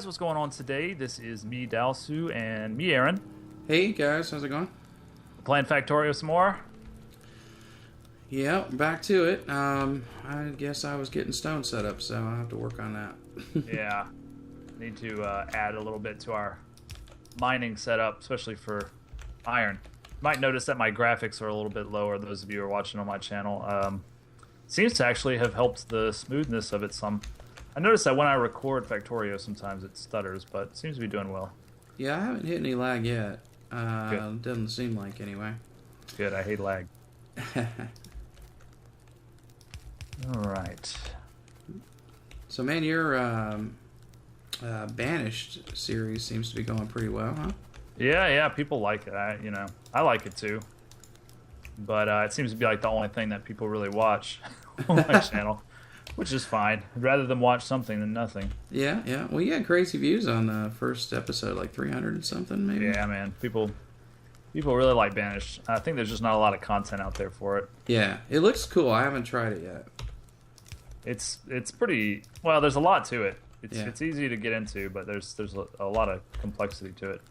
what's going on today? This is me, Dalsoo, and me, Aaron. Hey guys, how's it going? Playing Factorio some more. Yeah, back to it. I guess I was getting stone set up, so I'll have to work on that. Yeah, need to add a little bit to our mining setup, especially for iron. You might notice that my graphics are a little bit lower, those of you who are watching on my channel. Seems to actually have helped the smoothness of it some. I noticed that when I record Factorio, sometimes it stutters, but it seems to be doing well. Yeah, I haven't hit any lag yet. Doesn't seem like, anyway. Good, I hate lag. Alright. So, man, your Banished series seems to be going pretty well, huh? Yeah, people like it. I like it too. But it seems to be like the only thing that people really watch on my channel, which is fine. I'd rather them watch something than nothing. Yeah. Well, you had crazy views on the first episode, like 300 and something, maybe? Yeah, man. People really like Banished. I think there's just not a lot of content out there for it. Yeah, it looks cool. I haven't tried it yet. It's pretty... Well, there's a lot to it. Yeah. It's easy to get into, but there's a lot of complexity to it.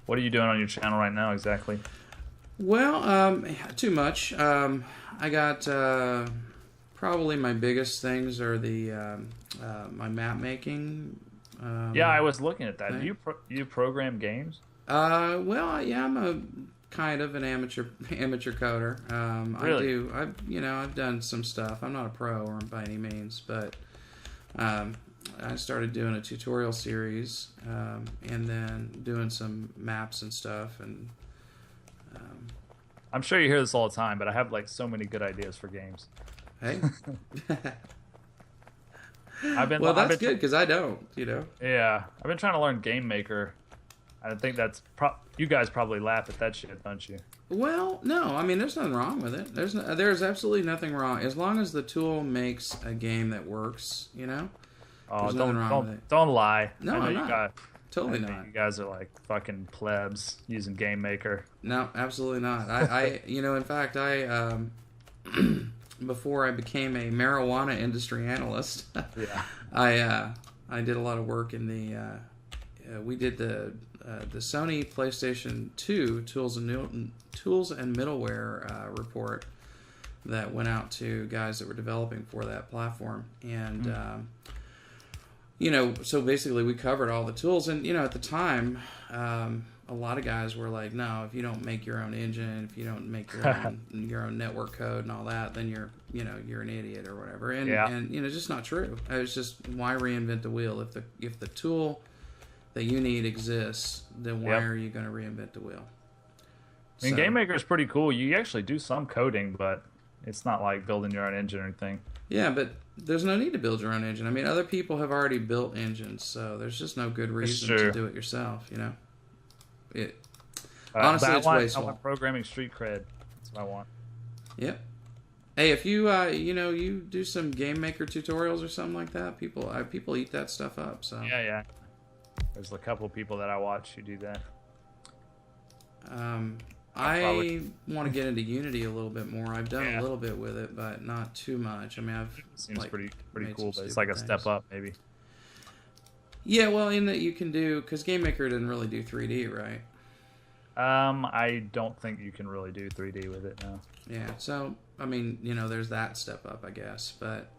What are you doing on your channel right now exactly? Well, too much. I got probably my biggest things are the my map making. Yeah, I was looking at that. Thing. Do you program games? Well, yeah, I'm a kind of an amateur coder. Really? I've done some stuff. I'm not a pro or by any means, but I started doing a tutorial series, and then doing some maps and stuff, and I'm sure you hear this all the time, but I have like so many good ideas for games. hey. Well, that's good because I don't, Yeah, I've been trying to learn Game Maker. I think that's you guys probably laugh at that shit, don't you? Well, no, I mean, there's nothing wrong with it. There's absolutely nothing wrong as long as the tool makes a game that works. Oh, There's nothing wrong with it. Don't lie. No, I know I'm you not. Totally I think not. You guys are like fucking plebs using Game Maker. No, absolutely not. I in fact, I before I became a marijuana industry analyst, Yeah. I did a lot of work in the we did the Sony PlayStation 2 tools and middleware report that went out to guys that were developing for that platform, and so basically we covered all the tools, and at the time, a lot of guys were like, no, if you don't make your own engine, if you don't make your own network code and all that, then you're an idiot or whatever, and just not true. It's just, why reinvent the wheel if the tool that you need exists, then why are you going to reinvent the wheel? I mean, Game Maker is pretty cool. You actually do some coding, but it's not like building your own engine or anything. Yeah, but there's no need to build your own engine. I mean, other people have already built engines, so there's just no good reason to do it yourself, Honestly, it's wasteful. I want programming street cred. That's what I want. Yep. Hey, if you you do some Game Maker tutorials or something like that, people eat that stuff up. So Yeah. There's a couple of people that I watch who do that. I want to get into Unity a little bit more. I've done a little bit with it, but not too much. I mean, Seems pretty cool, but it's like a step up, maybe. Yeah, well, in that you can do, because Game Maker didn't really do 3D, right? I don't think you can really do 3D with it now. Yeah, so I mean, there's that step up, I guess, but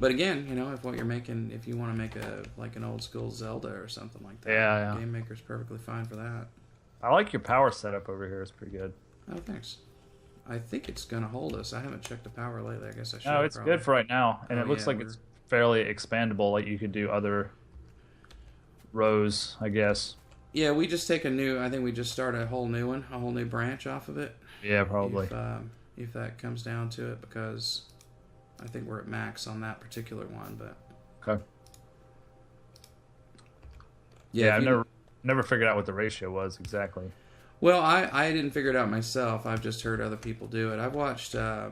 again, if what you're making, if you want to make an old school Zelda or something like that, Game Maker's perfectly fine for that. I like your power setup over here. It's pretty good. Oh, thanks. I think it's gonna hold us. I haven't checked the power lately. I guess I should. No, it's good for right now, and it looks like it's fairly expandable. Like you could do other rows, I guess. Yeah, we just take I think we just start a whole new one, a whole new branch off of it. Yeah, probably. If that comes down to it, because I think we're at max on that particular one, but okay. Yeah, I've never figured out what the ratio was exactly. Well, I didn't figure it out myself. I've just heard other people do it. I've watched a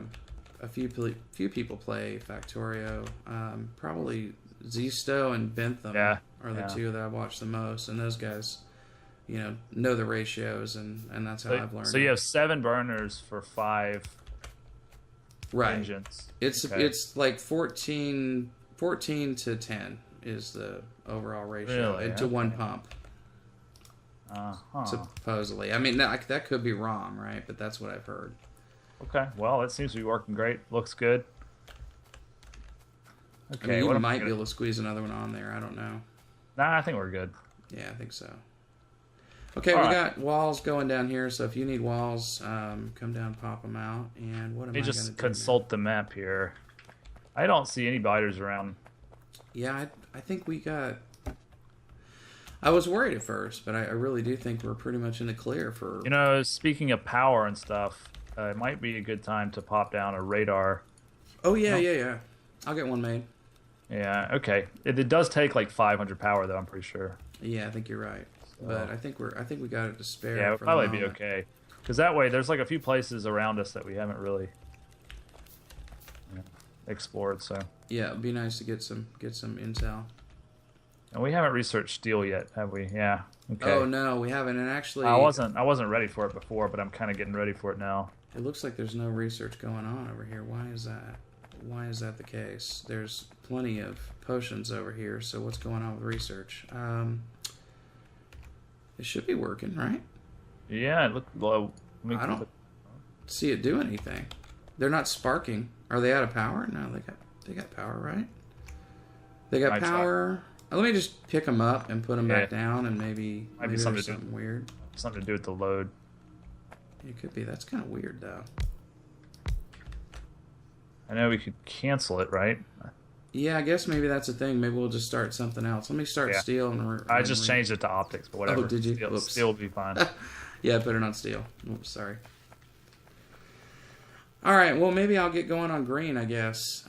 few people play Factorio. Probably Zisto and Bentham are the two that I've watched the most, and those guys, know the ratios, and that's how I've learned. So you have 7 burners for 5 right. engines. It's like 14 to 10 is the overall ratio, Really? to one pump. Supposedly. I mean, that could be wrong, right? But that's what I've heard. Okay. Well, it seems to be working great. Looks good. Okay. I mean, you might be able to squeeze another one on there. I don't know. Nah, I think we're good. Yeah, I think so. Okay, we got walls going down here, so if you need walls, come down, pop them out. And what am I going to do? Just consult the map here. I don't see any biters around. Yeah, I think we got... I was worried at first, but I really do think we're pretty much in the clear for... You know, speaking of power and stuff, it might be a good time to pop down a radar. Oh, yeah. I'll get one made. Yeah, okay. It does take like 500 power, though, I'm pretty sure. Yeah, I think you're right. So, but I think we got it to spare. Yeah, it'll probably be okay. Because that way, there's like a few places around us that we haven't really explored, so... Yeah, it'd be nice to get some intel. And we haven't researched steel yet, have we? Yeah. Okay. Oh no, we haven't. And actually, I wasn't ready for it before, but I'm kind of getting ready for it now. It looks like there's no research going on over here. Why is that? Why is that the case? There's plenty of potions over here. So what's going on with research? It should be working, right? Yeah, it looked low. I don't see it do anything. They're not sparking. Are they out of power? No, they got power, right? They got power. Let me just pick them up and put them back down, and maybe something weird. Something to do with the load. It could be. That's kind of weird, though. I know we could cancel it, right? Yeah, I guess maybe that's the thing. Maybe we'll just start something else. Let me start steel. I just changed it to optics, but whatever. Oh, did you? Steel will be fine. Yeah, better not steel. Oops, sorry. All right, well, maybe I'll get going on green, I guess.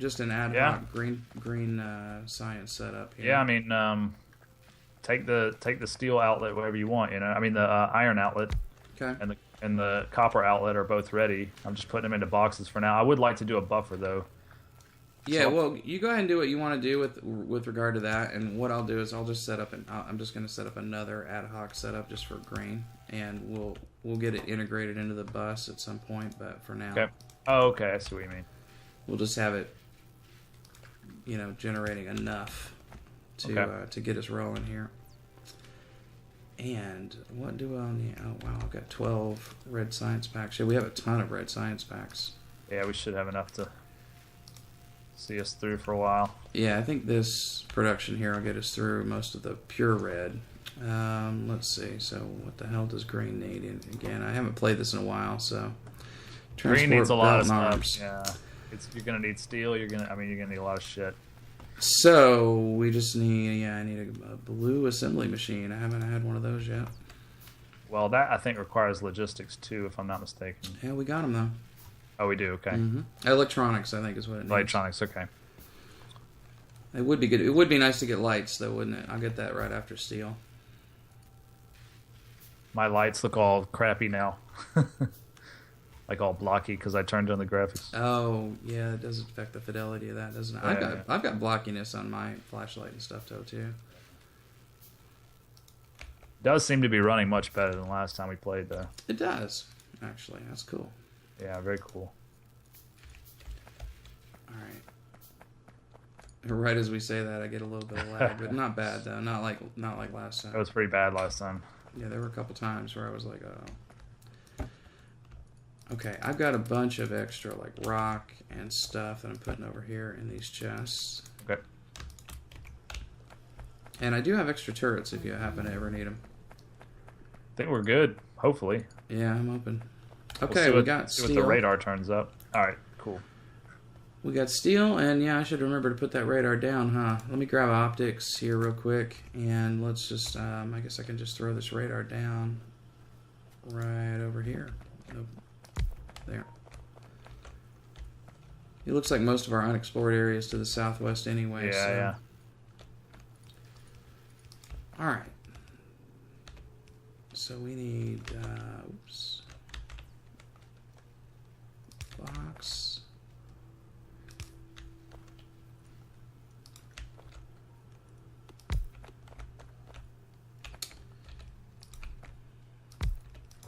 Just an ad hoc green science setup here. Yeah, I mean, take the steel outlet wherever you want. You know, I mean the iron outlet. Okay. And the copper outlet are both ready. I'm just putting them into boxes for now. I would like to do a buffer though. Yeah, well, you go ahead and do what you want to do with regard to that, and what I'll do is I'll just set up I'm just going to set up another ad hoc setup just for green, and we'll get it integrated into the bus at some point. But for now, okay. Oh, okay, I see what you mean. We'll just have it, generating enough to get us rolling here. And what do I need? Oh wow, I've got 12 red science packs. Yeah, we have a ton of red science packs. Yeah, we should have enough to see us through for a while. Yeah, I think this production here will get us through most of the pure red. Let's see. So what the hell does green need? And again, I haven't played this in a while, so green needs a lot of stuff. Yeah, you're gonna need steel. You're gonna need a lot of shit. So we just need I need a blue assembly machine. I haven't had one of those yet. Well, that I think requires logistics too, if I'm not mistaken. Yeah, we got them though. Oh, we do. Okay. Mm-hmm. Electronics, I think, is what it needs. Electronics. Okay. It would be good. It would be nice to get lights, though, wouldn't it? I'll get that right after steel. My lights look all crappy now, like all blocky because I turned on the graphics. Oh, yeah, it does affect the fidelity of that, doesn't it? Yeah, I've got blockiness on my flashlight and stuff, though, too. It does seem to be running much better than last time we played, though. It does, actually. That's cool. Yeah, very cool. All right. Right as we say that, I get a little bit of lag, but not bad though. Not like last time. It was pretty bad last time. Yeah, there were a couple times where I was like, oh. Okay, I've got a bunch of extra like rock and stuff that I'm putting over here in these chests. Okay. And I do have extra turrets if you happen to ever need them. I think we're good. Hopefully. Yeah, I'm open. Okay, we got steel. See what the radar turns up. All right, cool. We got steel, and yeah, I should remember to put that radar down, huh? Let me grab optics here real quick, and let's just, I guess I can just throw this radar down right over here. Nope. There. It looks like most of our unexplored areas to the southwest anyway. Yeah, so. yeah. All right. So we need, oops. Box.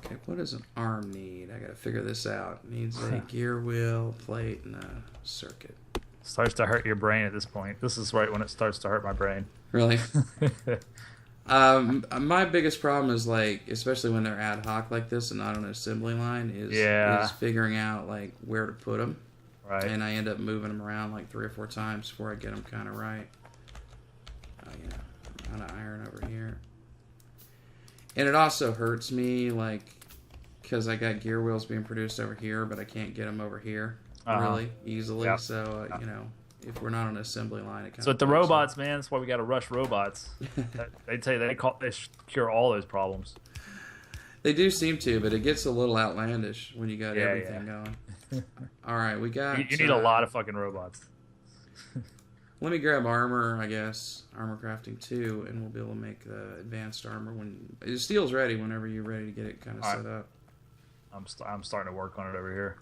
Okay, What does an arm need? I gotta figure this out. It needs a gear wheel, plate, and a circuit. Starts to hurt your brain at this point. This is right when it starts to hurt my brain. Really? My biggest problem is, like, especially when they're ad hoc like this and not on an assembly line, is figuring out, like, where to put them. Right. And I end up moving them around like 3 or 4 times before I get them kind of right. I'm out of iron over here. And it also hurts me, like, because I got gear wheels being produced over here, but I can't get them over here really easily. Yep. So, you know, if we're not on an assembly line, it kind of. So with the robots, man, that's why we got to rush robots. They tell you they cure all those problems. They do seem to, but it gets a little outlandish when you got everything going. All right, we got. You need a lot of fucking robots. Let me grab armor, I guess. Armor crafting 2, and we'll be able to make the advanced armor when the steel's ready. Whenever you're ready to get it kind of set up. I'm starting to work on it over here.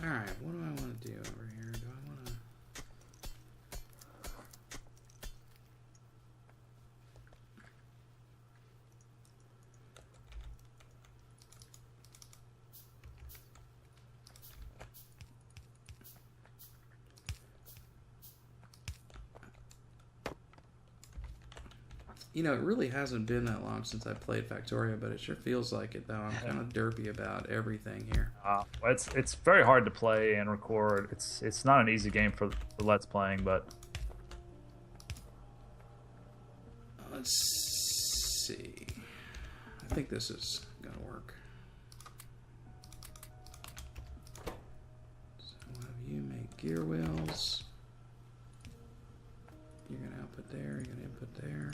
All right, what do I want to do over here? Do I want to? You know, it really hasn't been that long since I played Factorio, but it sure feels like it, though. I'm kind of derpy about everything here. It's very hard to play and record. It's not an easy game for Let's Playing, but... Let's see. I think this is going to work. So we'll have you make gear wheels. You're going to output there. You're going to input there.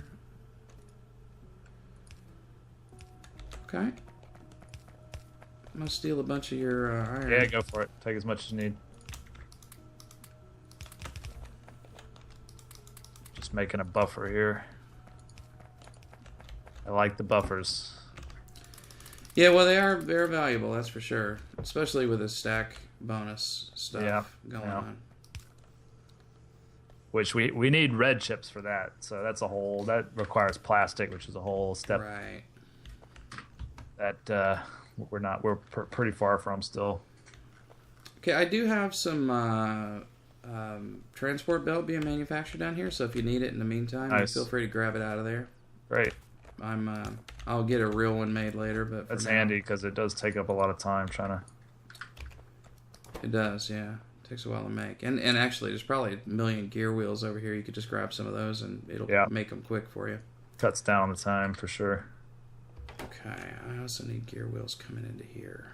Okay. I'm gonna steal a bunch of your iron. Yeah, go for it. Take as much as you need. Just making a buffer here. I like the buffers. Yeah, well, they're valuable, that's for sure. Especially with the stack bonus stuff going on. Which we need red chips for that. So that requires plastic, which is a whole step. Right. That we're pretty far from still. Okay, I do have some transport belt being manufactured down here, so if you need it in the meantime, feel free to grab it out of there. Great. I'll get a real one made later, but that's handy because it does take up a lot of time trying to. It does, yeah. It takes a while to make, and actually, there's probably a million gear wheels over here. You could just grab some of those, and it'll make them quick for you. Cuts down the time for sure. Okay, I also need gear wheels coming into here.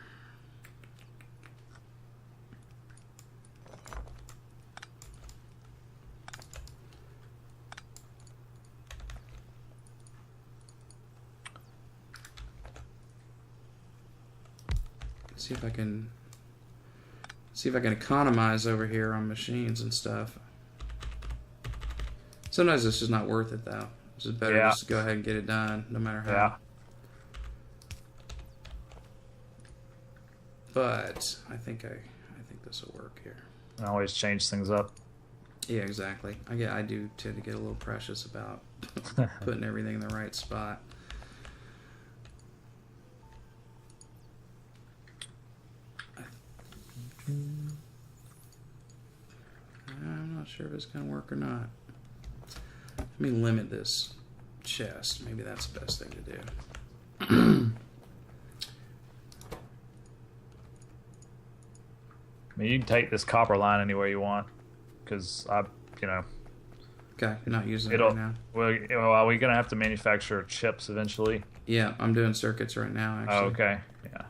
See if I can economize over here on machines and stuff. Sometimes it's just not worth it though. It's just better just to go ahead and get it done, no matter how. Yeah. But I think this will work here. I always change things up. Yeah, exactly. I do tend to get a little precious about putting everything in the right spot. I'm not sure if it's going to work or not. Let me limit this chest. Maybe that's the best thing to do. I mean, you can take this copper line anywhere you want, because Okay, you're not using it right now. Well, we're gonna have to manufacture chips eventually. Yeah, I'm doing circuits right now. Actually. Oh, okay. Yeah.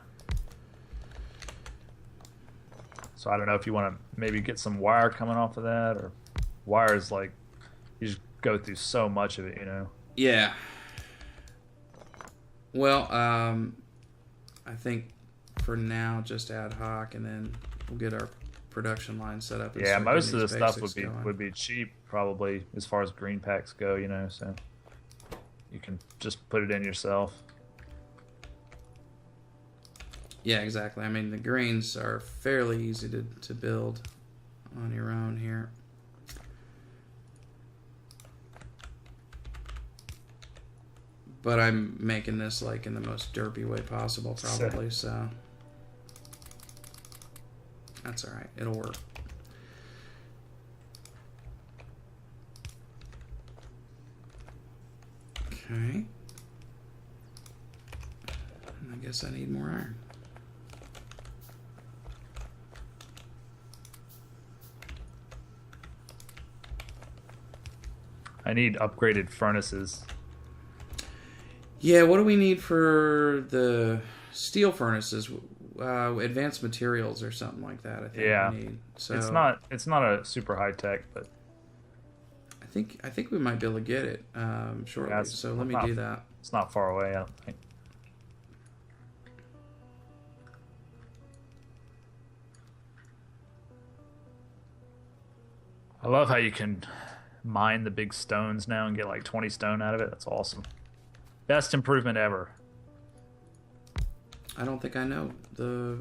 So I don't know if you want to maybe get some wire coming off of that, or wire is like you just go through so much of it, you know. Yeah. Well, I think for now just ad hoc, and then we'll get our production line set up. Yeah, most of the stuff would be cheap probably as far as green packs go, you know. So you can just put it in yourself. Yeah, exactly. I mean, the greens are fairly easy to build on your own here. But I'm making this like in the most derpy way possible, probably. So that's all right. It'll work. Okay. I guess I need more iron. I need upgraded furnaces. Yeah, what do we need for the steel furnaces? Advanced materials or something like that. I think Yeah. we need. So It's not a super high tech, but I think we might be able to get it shortly. Yeah, so let me do that. it's not far away, I don't think. I love how you can mine the big stones now and get like 20 stone out of it. That's awesome. Best improvement ever. I don't think I know the.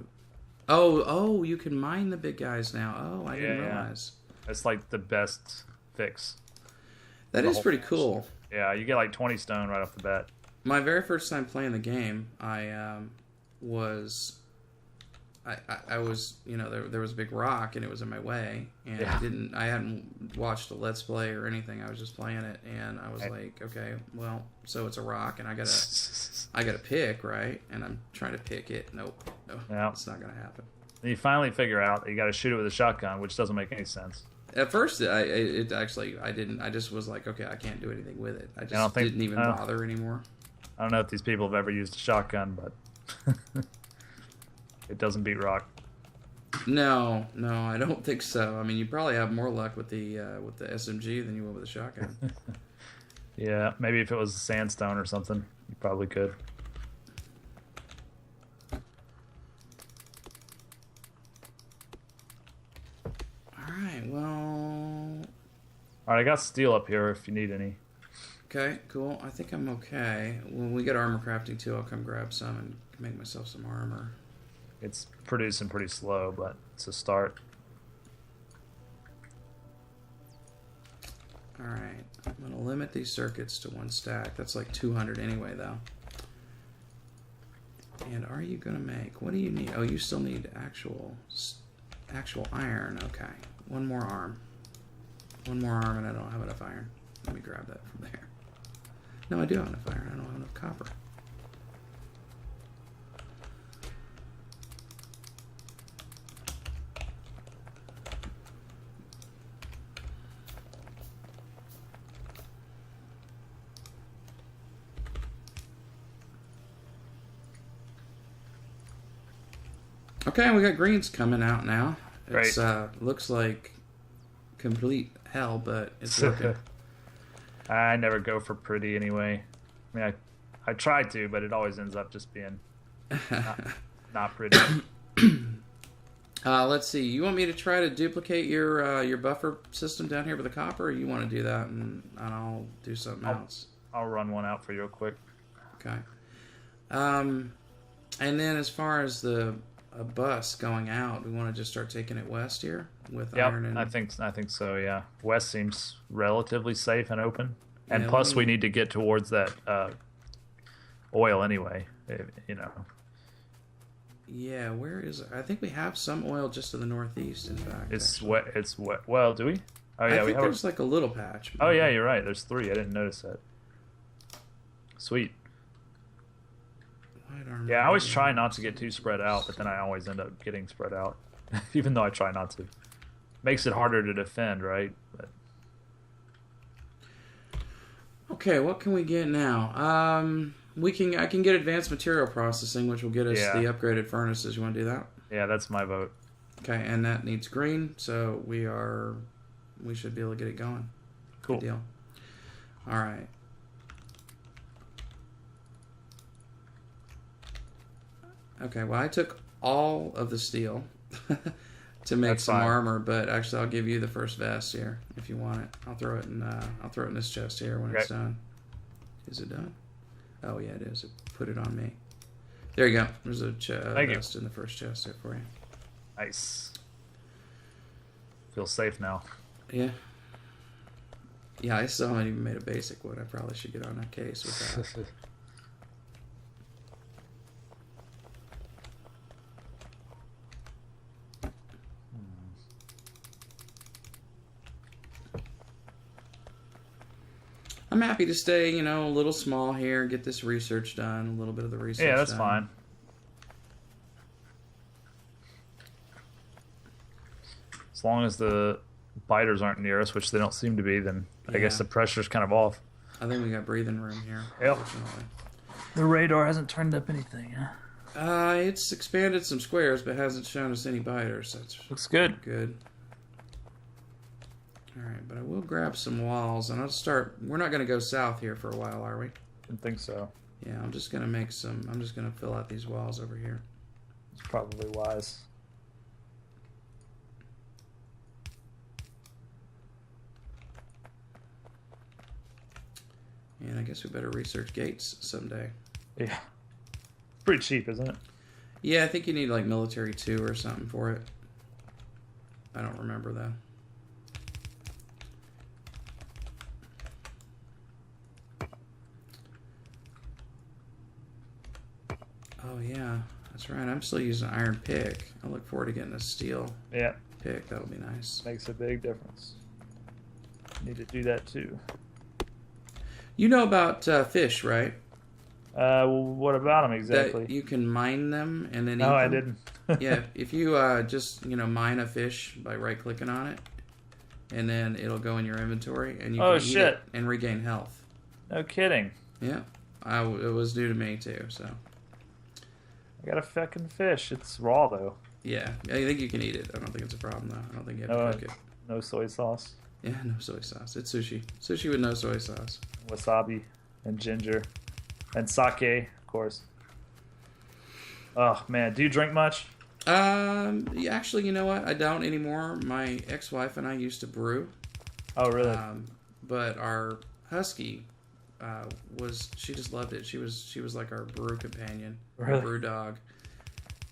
Oh, you can mine the big guys now. Oh, I didn't realize. It's like the best fix. That is pretty cool. Yeah, you get like 20 stone right off the bat. My very first time playing the game, I was, there was a big rock and it was in my way, and I hadn't watched a Let's Play or anything. I was just playing it, and I was like, okay, well, so it's a rock, and I gotta pick, right? And I'm trying to pick it. Nope, no, it's not gonna happen. And you finally figure out that you got to shoot it with a shotgun, which doesn't make any sense. At first, I didn't. I just was like, okay, I can't do anything with it. I just didn't even bother anymore. I don't know if these people have ever used a shotgun, but it doesn't beat rock. No, I don't think so. I mean, you probably have more luck with the SMG than you will with a shotgun. Yeah, maybe if it was sandstone or something, you probably could. All right, I got steel up here if you need any. Okay, cool. I think I'm okay. When we get armor crafting too, I'll come grab some and make myself some armor. It's producing pretty slow, but it's a start. All right, I'm going to limit these circuits to 1 stack. That's like 200 anyway, though. And are you going to make... What do you need? Oh, you still need actual iron. Okay, one more arm. One more arm, and I don't have enough iron. Let me grab that from there. No, I do have enough iron. I don't have enough copper. Okay, we got greens coming out now. It's looks like complete hell, but it's working. I never go for pretty anyway. I mean, I try to, but it always ends up just being not pretty. Let's see. You want me to try to duplicate your buffer system down here with the copper, or you want to do that and I'll do something else? I'll run one out for you real quick. Okay. And then as far as the bus going out, we want to just start taking it west here with iron and... I think so, yeah. West seems relatively safe and open. And Yeah, plus we need to get towards that oil anyway, you know. Yeah, where is it? I think we have some oil just to the northeast, in fact. It's wet. Well, do we? Oh yeah, I think there's like a little patch. Oh yeah, you're right. There's 3. I didn't notice that. Sweet. Yeah, I always try not to get too spread out, but then I always end up getting spread out, even though I try not to. Makes it harder to defend, right? But... Okay, what can we get now? I can get advanced material processing, which will get us the upgraded furnaces. You want to do that? Yeah, that's my vote. Okay, and that needs green, so we should be able to get it going. Cool. Good deal. All right. Okay, well, I took all of the steel to make That's some fine. armor, but actually, I'll give you the first vest here if you want it. I'll throw it in this chest here when it's done. Is it done? Oh yeah, it is. Put it on me. There you go. There's a vest in the first chest there for you. Nice. Feel safe now. Yeah. Yeah, I still haven't even made a basic one. I probably should get on that case with that. I'm happy to stay, you know, a little small here, get this research done, a little bit of the research Yeah, that's done. fine. As long as the biters aren't near us, which they don't seem to be, then I guess the pressure's kind of off. I think we got breathing room here. Yep. The radar hasn't turned up anything, huh? It's expanded some squares, but hasn't shown us any biters. That's looks good. Good. All right, but I will grab some walls, and I'll start. We're not going to go south here for a while, are we? Didn't think so. Yeah, I'm just going to make some. I'm just going to fill out these walls over here. It's probably wise. And I guess we better research gates someday. Yeah. Pretty cheap, isn't it? Yeah, I think you need like military 2 or something for it. I don't remember though. Oh yeah, that's right. I'm still using an iron pick. I look forward to getting a steel pick. That'll be nice. Makes a big difference. Need to do that too. You know about fish, right? What about them exactly? That you can mine them and then eat them. I didn't. Yeah, if you just mine a fish by right-clicking on it, and then it'll go in your inventory, and you can eat it and regain health. No kidding. Yeah, it was new to me too. So I got a fucking fish. It's raw though. Yeah, I think you can eat it. I don't think it's a problem though. I don't think you have to cook it. No soy sauce. Yeah, no soy sauce. It's sushi. Sushi with no soy sauce. Wasabi and ginger and sake, of course. Oh man, do you drink much? Yeah, actually, you know what? I don't anymore. My ex-wife and I used to brew. Oh, really? But our husky she just loved it. She was like our brew companion, our brew dog.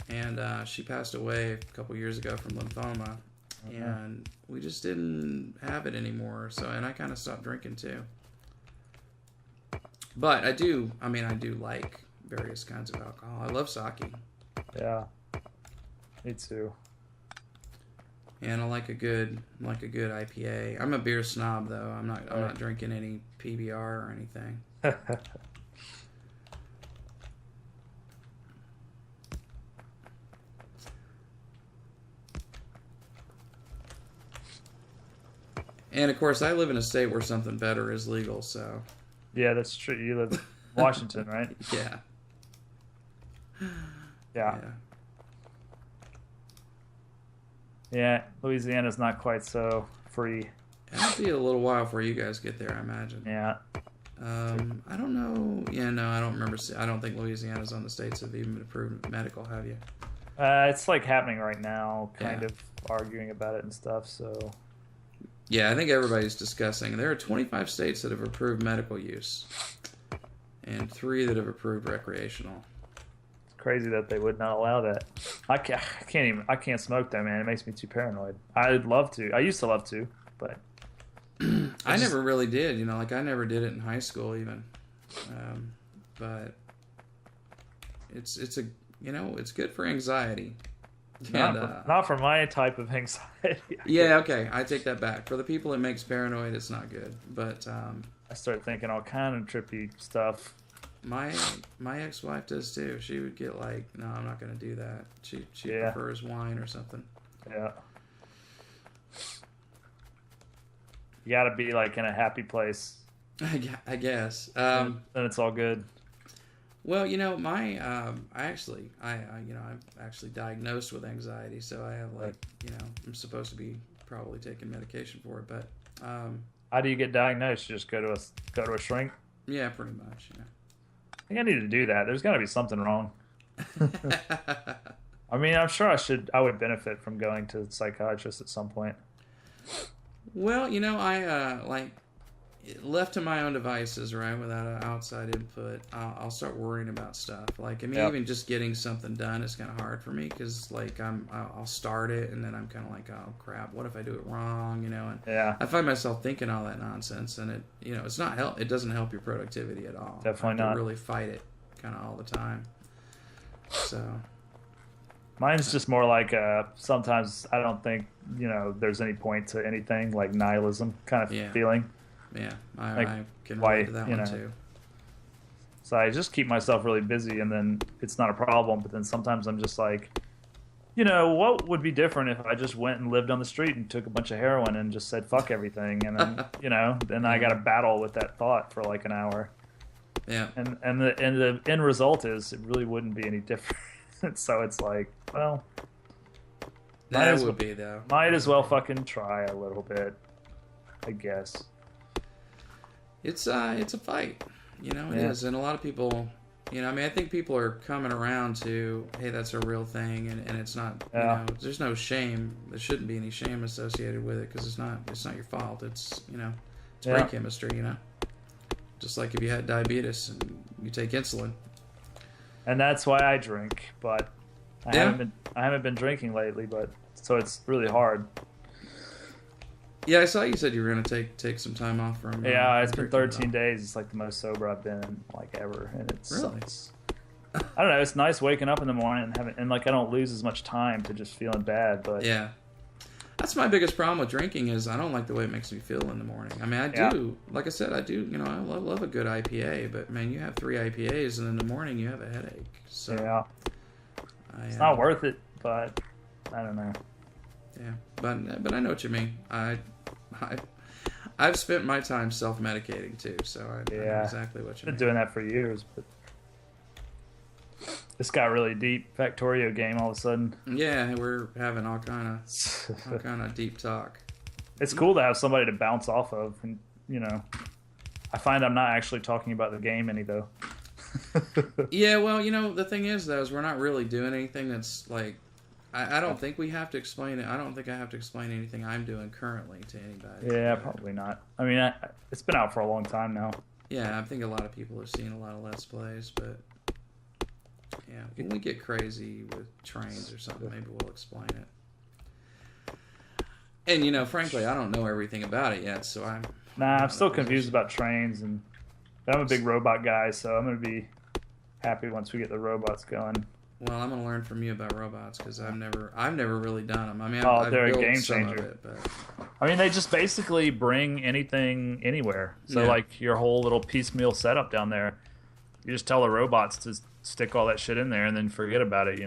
And she passed away a couple years ago from lymphoma. And we just didn't have it anymore. So, and I kind of stopped drinking too. But I do like various kinds of alcohol. I love sake. Yeah, me too. And I like a good IPA. I'm a beer snob though. I'm not drinking any PBR or anything. And of course, I live in a state where something better is legal, so. Yeah, that's true. You live in Washington, right? Yeah. Yeah, Louisiana's not quite so free. It'll be a little while before you guys get there, I imagine. Yeah. I don't know. Yeah, no, I don't remember. I don't think Louisiana's on the states have even approved medical, have you? It's like happening right now, kind of arguing about it and stuff, so. Yeah, I think everybody's discussing. There are 25 states that have approved medical use, and 3 that have approved recreational. It's crazy that they would not allow that. I can't smoke that, man. It makes me too paranoid. I'd love to. I used to love to, but I never really did. Like I never did it in high school even. But it's good for anxiety. Not for my type of anxiety. Yeah, okay. I take that back. For the people it makes paranoid, it's not good. But I start thinking all kind of trippy stuff. My ex-wife does too. She would get like, no, I'm not going to do that. She prefers wine or something. Yeah. You got to be like in a happy place. I guess. Then it's all good. Well, I'm actually diagnosed with anxiety, so I have I'm supposed to be probably taking medication for it, but how do you get diagnosed? You just go to a shrink? Yeah, pretty much. Yeah. I think I need to do that. There's got to be something wrong. I mean, I'm sure I would benefit from going to a psychiatrist at some point. Well, I left to my own devices, right, without an outside input, I'll start worrying about stuff. Like, I mean, even just getting something done is kind of hard for me because, like, I'll start it and then I'm kind of like, oh crap, what if I do it wrong, And I find myself thinking all that nonsense, and it's not help. It doesn't help your productivity at all. Definitely I have not. to really fight it, kind of all the time. So. Mine's just more like sometimes I don't think there's any point to anything, like nihilism kind of feeling. Yeah, Like, I can why, relate to that you one know. too. So I just keep myself really busy, and then it's not a problem. But then sometimes I'm just like, what would be different if I just went and lived on the street and took a bunch of heroin and just said fuck everything, and then then I got to battle with that thought for like an hour. Yeah. And the end result is it really wouldn't be any different. So it's like, well, might as well fucking try a little bit, I guess. It's a fight, it is, and a lot of people, I think people are coming around to, hey, that's a real thing, and it's not, there's no shame. There shouldn't be any shame associated with it because it's not your fault. It's it's brain chemistry, just like if you had diabetes and you take insulin. And that's why I drink, but I haven't been drinking lately, but so it's really hard. Yeah, I saw you said you were gonna take some time off from. Yeah, it's been 13 days. It's like the most sober I've been like ever, and it really sucks. I don't know. It's nice waking up in the morning and like I don't lose as much time to just feeling bad. But yeah, that's my biggest problem with drinking is I don't like the way it makes me feel in the morning. I mean, I do. Like I said, I do. I love a good IPA, but man, you have 3 IPAs and in the morning you have a headache. So yeah, it's not worth it. But I don't know. Yeah, but I know what you mean. I've spent my time self-medicating too, so I know exactly what you mean. Been doing that for years, but this got really deep. Factorio game all of a sudden. Yeah, we're having all kind of deep talk. It's cool to have somebody to bounce off of, and I find I'm not actually talking about the game any though. Yeah, well, the thing is though, is we're not really doing anything that's like. I don't think we have to explain it. I don't think I have to explain anything I'm doing currently to anybody. Yeah, probably not. I mean, it's been out for a long time now. Yeah, I think a lot of people have seen a lot of Let's Plays, but yeah, when we get crazy with trains or something, maybe we'll explain it. And, frankly, I don't know everything about it yet, so I'm still confused about trains, and I'm a big robot guy, so I'm going to be happy once we get the robots going. Well, I'm going to learn from you about robots because I've never really done them. I mean, they're I've a game built some changer. of it, but I mean, they just basically bring anything anywhere. So, like your whole little piecemeal setup down there, you just tell the robots to stick all that shit in there and then forget about it.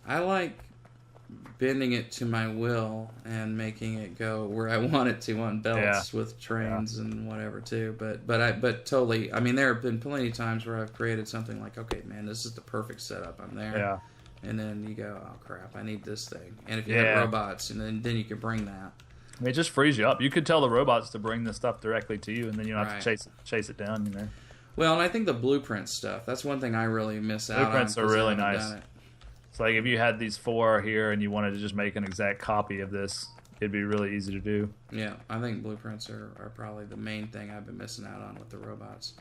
I like bending it to my will and making it go where I want it to on belts with trains and whatever too. But totally. I mean, there have been plenty of times where I've created something like, okay, man, this is the perfect setup. I'm there. Yeah. And then you go, oh crap, I need this thing. And if you have robots, and then you can bring that. I mean, it just frees you up. You could tell the robots to bring the stuff directly to you, and then you don't have to chase it down. Well, and I think the blueprint stuff. That's one thing I really miss out on. Blueprints are really nice. It's like if you had these 4 here and you wanted to just make an exact copy of this, it'd be really easy to do. Yeah, I think blueprints are probably the main thing I've been missing out on with the robots.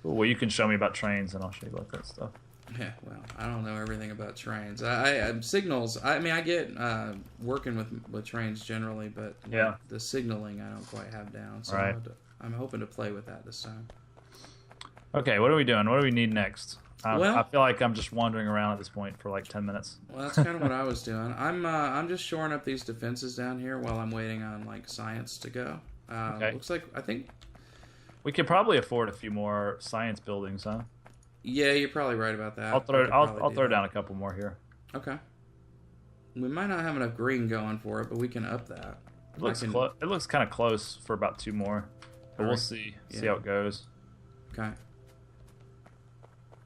Well, you can show me about trains and I'll show you about that stuff. Yeah, well, I don't know everything about trains. I signals. I mean, I get working with trains generally, but the signaling I don't quite have down. So I'm hoping to play with that this time. Okay, what are we doing? What do we need next? I feel like I'm just wandering around at this point for like 10 minutes. Well, that's kind of what I was doing. I'm just shoring up these defenses down here while I'm waiting on like science to go. Looks like I think we could probably afford a few more science buildings, huh? Yeah, you're probably right about that. I'll throw down a couple more here. Okay. We might not have enough green going for it, but we can up that. It looks kind of close for about 2 more, but we'll see how it goes. Okay.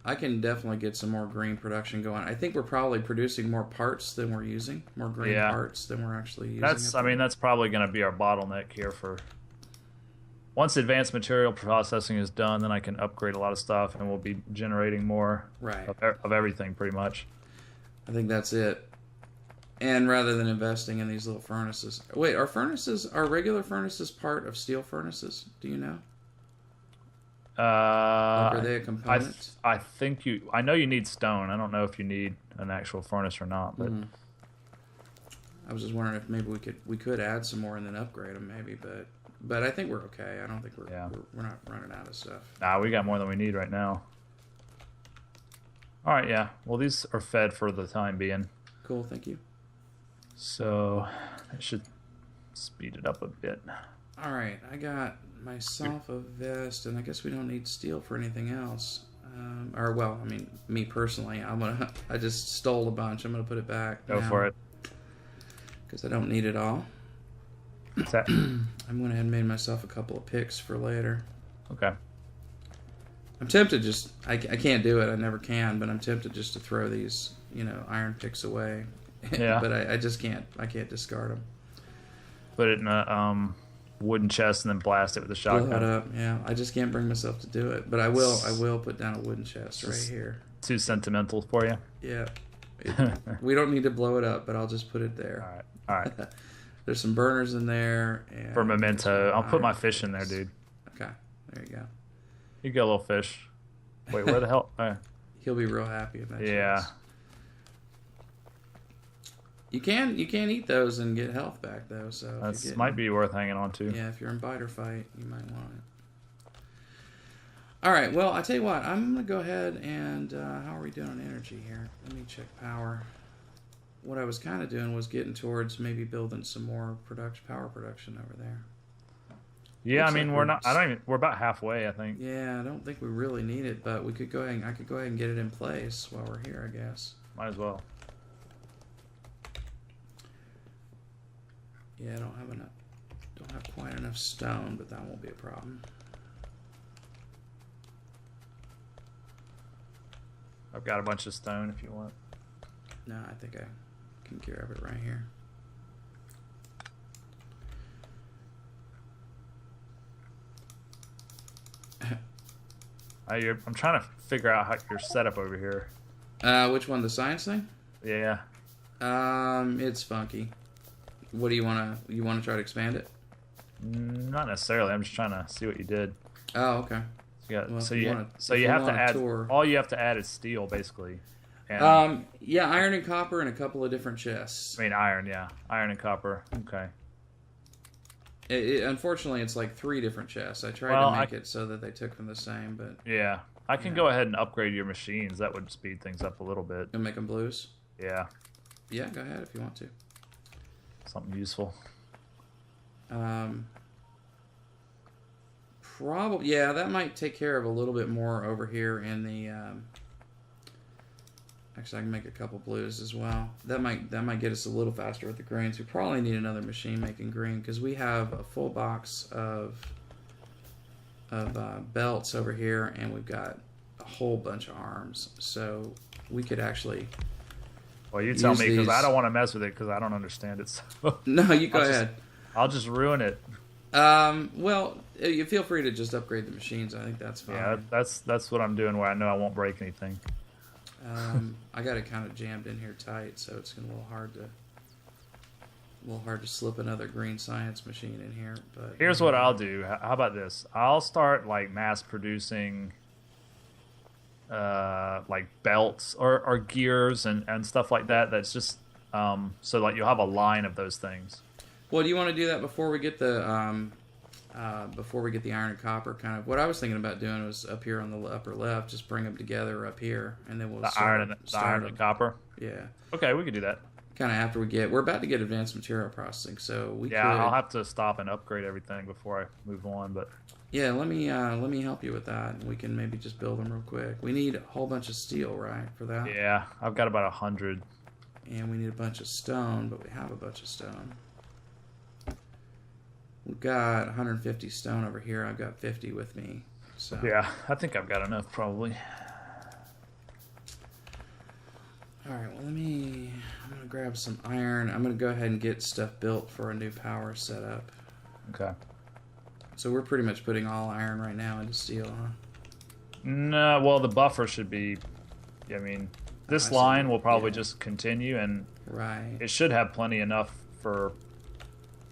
I can definitely get some more green production going. I think we're probably producing more parts than we're using, more green parts than we're actually using. That's probably going to be our bottleneck here for. Once advanced material processing is done, then I can upgrade a lot of stuff, and we'll be generating more of everything pretty much. I think that's it. And rather than investing in these little furnaces, wait, are regular furnaces part of steel furnaces? Do you know? Are they a component? I know you need stone. I don't know if you need an actual furnace or not, but I was just wondering if maybe we could add some more and then upgrade them, maybe. But I think we're okay. I don't think we're not running out of stuff. Nah, we got more than we need right now. All right, yeah. Well, these are fed for the time being. Cool, thank you. So I should speed it up a bit. All right, I got myself a vest, and I guess we don't need steel for anything else. Or well, I mean, me personally, I just stole a bunch. I'm gonna put it back. Go for it. Because I don't need it all. What's that? I'm going ahead and made myself a couple of picks for later. Okay. I'm tempted just... I can't do it. I never can. But I'm tempted just to throw these, iron picks away. Yeah. But I just can't. I can't discard them. Put it in a wooden chest and then blast it with a shotgun. Blow it up. Yeah. I just can't bring myself to do it. But I will. I will put down a wooden chest right here. Too sentimental for you? Yeah. We don't need to blow it up, but I'll just put it there. All right. There's some burners in there. And for memento. I'll put my fish in there, dude. Okay. There you go. You get a little fish. Wait, where the hell? He'll be real happy about that. Yeah. Chest. You can eat those and get health back, though. So that might be worth hanging on to. Yeah, if you're in bite or fight, you might want it. All right. Well, I tell you what. I'm going to go ahead and... how are we doing on energy here? Let me check power. What I was kind of doing was getting towards maybe building some more power production over there. Yeah, Looks I mean, like we're about halfway, I think. Yeah, I don't think we really need it, but we could go ahead. I could go ahead and get it in place while we're here, I guess. Might as well. Yeah, I don't have quite enough stone, but that won't be a problem. I've got a bunch of stone if you want. No, I think I can grab it right here. I'm trying to figure out how your setup over here. Which one, the science thing? Yeah. It's funky. What do you want to try to expand it? Not necessarily. I'm just trying to see what you did. Oh, okay. Yeah. Well, so you have to add. All you have to add is steel, basically. And, yeah, iron and copper and a couple of different chests. I mean, iron, yeah. Iron and copper. Okay. Unfortunately, it's like 3 different chests. I tried to make it so that they took from the same, but... Yeah. I can go ahead and upgrade your machines. That would speed things up a little bit. And make them blues? Yeah. Yeah, go ahead if you want to. Something useful. Probably, yeah, that might take care of a little bit more over here in the... Actually, I can make a couple blues as well. That might get us a little faster with the greens. We probably need another machine making green because we have a full box of belts over here, and we've got a whole bunch of arms. So we could actually. Well, you tell me because I don't want to mess with it because I don't understand it. So no, you go ahead. I'll just ruin it. Well, you feel free to just upgrade the machines. I think that's fine. Yeah, that's what I'm doing. Where I know I won't break anything. I got it kind of jammed in here tight, so it's gonna be a little hard to slip another green science machine in here. But here's what I'll do. How about this? I'll start like mass producing, like belts or gears and stuff like that. That's just so like you'll have a line of those things. Well, do you want to do that before we get the iron and copper? Kind of what I was thinking about doing was up here on the upper left, just bring them together up here, and then we'll the iron and copper. Yeah. Okay, we could do that. Kind of after we're about to get advanced material processing, so we could. I'll have to stop and upgrade everything before I move on, but. Yeah, let me help you with that. We can maybe just build them real quick. We need a whole bunch of steel, right, for that? Yeah, I've got about 100. And we need a bunch of stone, but we have a bunch of stone. We've got 150 stone over here. I've got 50 with me. So yeah, I think I've got enough probably. All right, well, I'm going to grab some iron. I'm going to go ahead and get stuff built for a new power setup. Okay. So we're pretty much putting all iron right now into steel, huh? No, well, the buffer should be, I mean, this line will probably just continue, and it should have plenty enough for,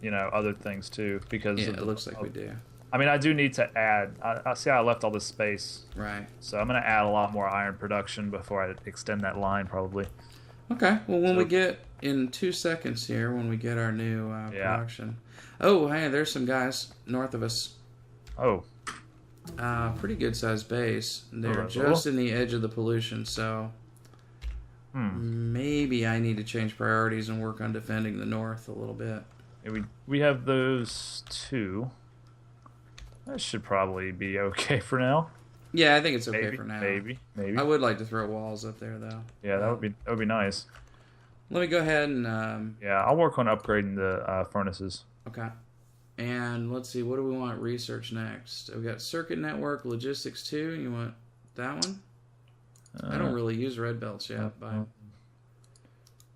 other things too, because it looks like we do. I mean, I do need to add, I see how I left all this space. Right. So I'm going to add a lot more iron production before I extend that line probably. Okay, well, when we get, in 2 seconds here, when we get our new production. Oh, hey, there's some guys north of us. Oh. Pretty good sized base. They're just in the edge of the pollution, so maybe I need to change priorities and work on defending the north a little bit. Yeah, we have those two. That should probably be okay for now. Yeah, I think it's okay Maybe, for now. maybe. I would like to throw walls up there though. Yeah, that would be nice. Let me go ahead and Yeah, I'll work on upgrading the furnaces. okay. And let's see, what do we want research next? We got circuit network, logistics 2. You want that one? I don't really use red belts yet, but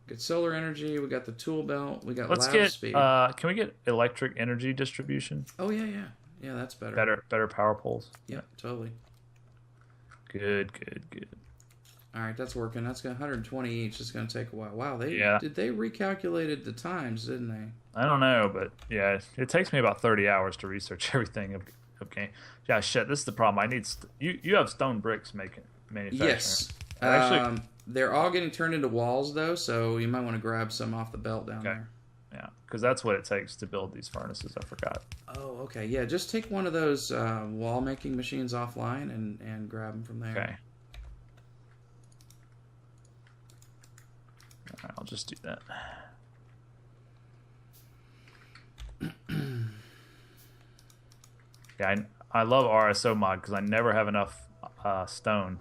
get solar energy. We got the tool belt. We got Let's lab get. speed. Can we get electric energy distribution? Oh yeah. That's better. Better power poles. Yeah, totally. Good. All right, that's working. That's got 120 each. It's going to take a while. Wow, they recalculated the times, didn't they? I don't know, but yeah, it takes me about 30 hours to research everything. Okay. Yeah, shit. This is the problem. I need you have stone bricks manufacturing. Yes. Actually, they're all getting turned into walls though, so you might want to grab some off the belt down there. Yeah, because that's what it takes to build these furnaces. I forgot. Oh, okay. Yeah, just take one of those wall making machines offline and grab them from there. Okay. All right, I'll just do that. Yeah, I love RSO mod because I never have enough stone.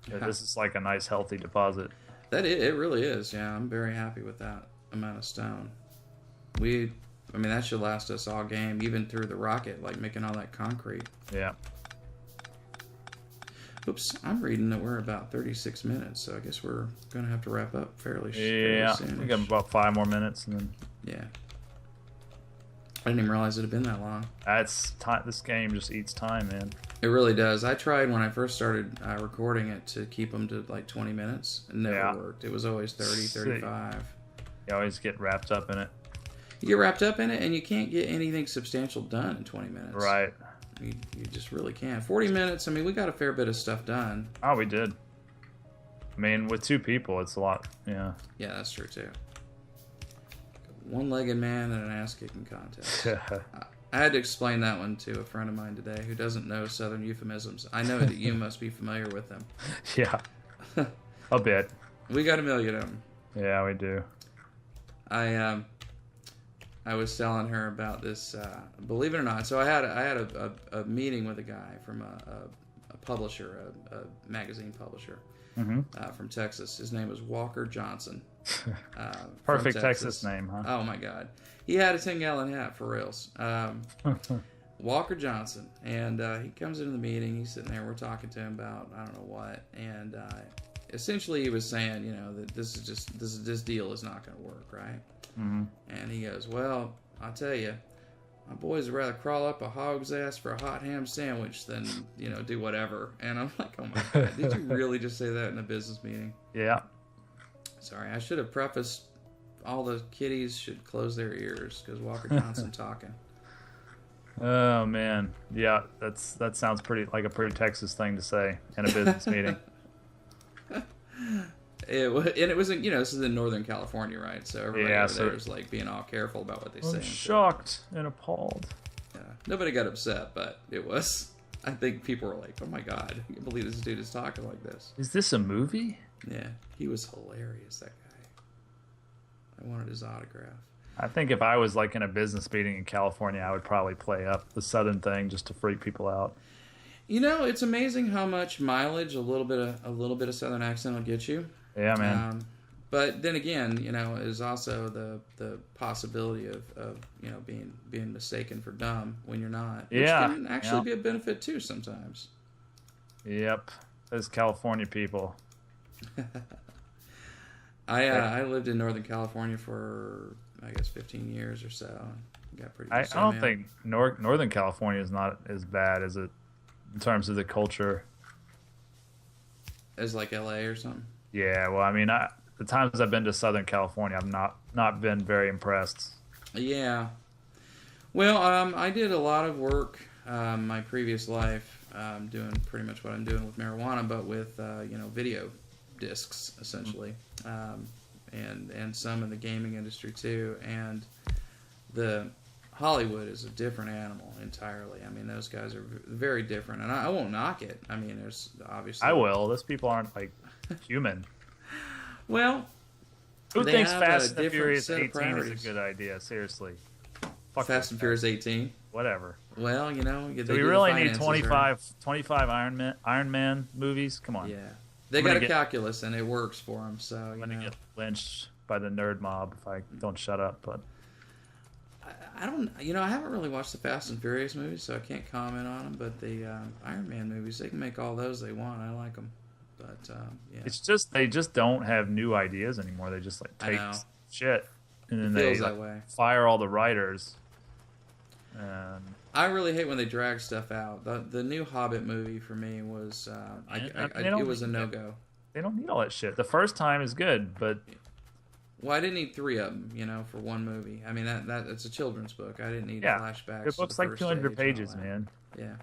Yeah, this is like a nice healthy deposit. It really is. Yeah, I'm very happy with that amount of stone. That should last us all game, even through the rocket, like making all that concrete. Yeah. Oops, I'm reading that we're about 36 minutes, so I guess we're going to have to wrap up fairly soon. We got about 5 more minutes, and then. Yeah. I didn't even realize it had been that long. That's time. This game just eats time, man. It really does. I tried when I first started recording it to keep them to like 20 minutes. It never worked. It was always 30, 35. You always get wrapped up in it. You get wrapped up in it, and you can't get anything substantial done in 20 minutes. Right. You just really can't. 40 minutes, we got a fair bit of stuff done. Oh, we did. With 2 people, it's a lot. Yeah. Yeah, that's true, too. One-legged man in an ass-kicking contest. I had to explain that one to a friend of mine today who doesn't know Southern euphemisms. I know that you must be familiar with them. Yeah. A bit. We got a million of them. Yeah, we do. I was telling her about this. Believe it or not, so I had a meeting with a guy from a publisher, a magazine publisher, from Texas. His name was Walker Johnson. Perfect Texas name, huh? Oh my God, he had a 10-gallon hat for reals. Walker Johnson, and he comes into the meeting. He's sitting there. We're talking to him about I don't know what, and essentially he was saying, that this deal is not going to work, right? Mm-hmm. And he goes, well, I'll tell you, my boys would rather crawl up a hog's ass for a hot ham sandwich than, do whatever. And I'm like, oh my God, did you really just say that in a business meeting? Yeah. Sorry, I should have prefaced all the kiddies should close their ears because Walker Johnson talking. Oh, man. Yeah, that sounds like a pretty Texas thing to say in a business meeting. It was this is in Northern California, right? So everybody over there is like being all careful about what they say. I'm shocked and appalled. Yeah, nobody got upset, but it was. I think people were like, "Oh my God, I can't believe this dude is talking like this." Is this a movie? Yeah, he was hilarious. That guy. I wanted his autograph. I think if I was like in a business meeting in California, I would probably play up the Southern thing just to freak people out. It's amazing how much mileage a little bit of Southern accent will get you. Yeah, man. But then again, is also the possibility of being mistaken for dumb when you're not. Which can actually be a benefit too sometimes. Yep, those California people. I lived in Northern California for I guess 15 years or so. Got pretty. I don't think Northern California is not as bad as it in terms of the culture. As like LA or something. Yeah, well, the times I've been to Southern California, I've not been very impressed. Yeah. Well, I did a lot of work my previous life doing pretty much what I'm doing with marijuana, but with video discs essentially, and some in the gaming industry too. And the Hollywood is a different animal entirely. Those guys are very different, and I won't knock it. There's obviously... I will. Those people aren't, human. Well, who thinks Fast and the Furious 18 is a good idea? Seriously. Fuck Fast and Furious 18. Whatever. Well, you know, Do we really need 25 Iron Man movies? Come on. Yeah, they got a calculus and it works for them. So I'm gonna get lynched by the nerd mob if I don't shut up. But I don't, you know, I haven't really watched the Fast and Furious movies, so I can't comment on them. But the Iron Man movies, they can make all those they want. I like them. But yeah, it's just they just don't have new ideas anymore. They just like take shit and then they like, fire all the writers. And I really hate when they drag stuff out. The new Hobbit movie for me was it was a no-go. They don't need all that shit. The first time is good, but well, I didn't need 3 of them, you know, for one movie. I mean, it's a children's book. I didn't need flashbacks. The book's like 200 pages, man. Yeah.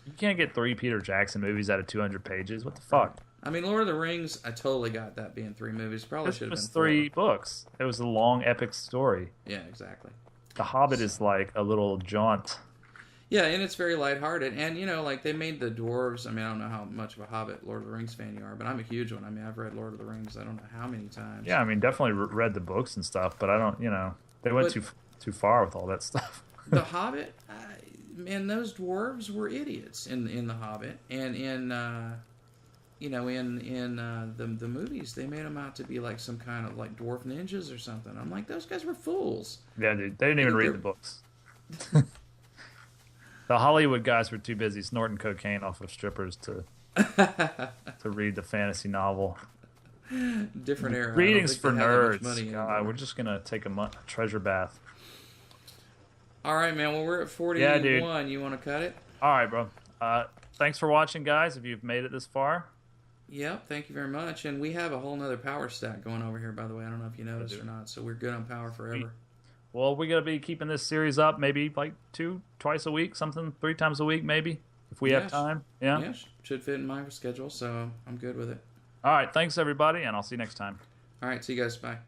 You can't get 3 Peter Jackson movies out of 200 pages. What the fuck? I mean, Lord of the Rings, I totally got that being 3 movies. Probably should have been 4. 3 books. It was a long, epic story. Yeah, exactly. The Hobbit is like a little jaunt. Yeah, and it's very lighthearted. And, you know, like, they made the dwarves. I mean, I don't know how much of a Hobbit, Lord of the Rings fan you are, but I'm a huge one. I mean, I've read Lord of the Rings I don't know how many times. Yeah, I mean, definitely read the books and stuff, but I don't, you know, they went too far with all that stuff. The Hobbit, man, those dwarves were idiots in the Hobbit. And in, you know, in the movies, they made them out to be like some kind of like dwarf ninjas or something. I'm like, those guys were fools. Yeah, dude, they didn't even read the books. The Hollywood guys were too busy snorting cocaine off of strippers to read the fantasy novel. Different era. Readings for nerds. God, we're just gonna take a treasure bath. All right, man. Well, we're at 41. Yeah, dude. You want to cut it? All right, bro. Thanks for watching, guys. If you've made it this far. Yep, thank you very much. And we have a whole nother power stack going over here, by the way. I don't know if you noticed or not. So we're good on power forever. Well, we're going to be keeping this series up maybe like twice a week, something 3 times a week maybe, if we have time. Yeah? Yeah, should fit in my schedule, so I'm good with it. All right, thanks everybody, and I'll see you next time. All right, see you guys. Bye.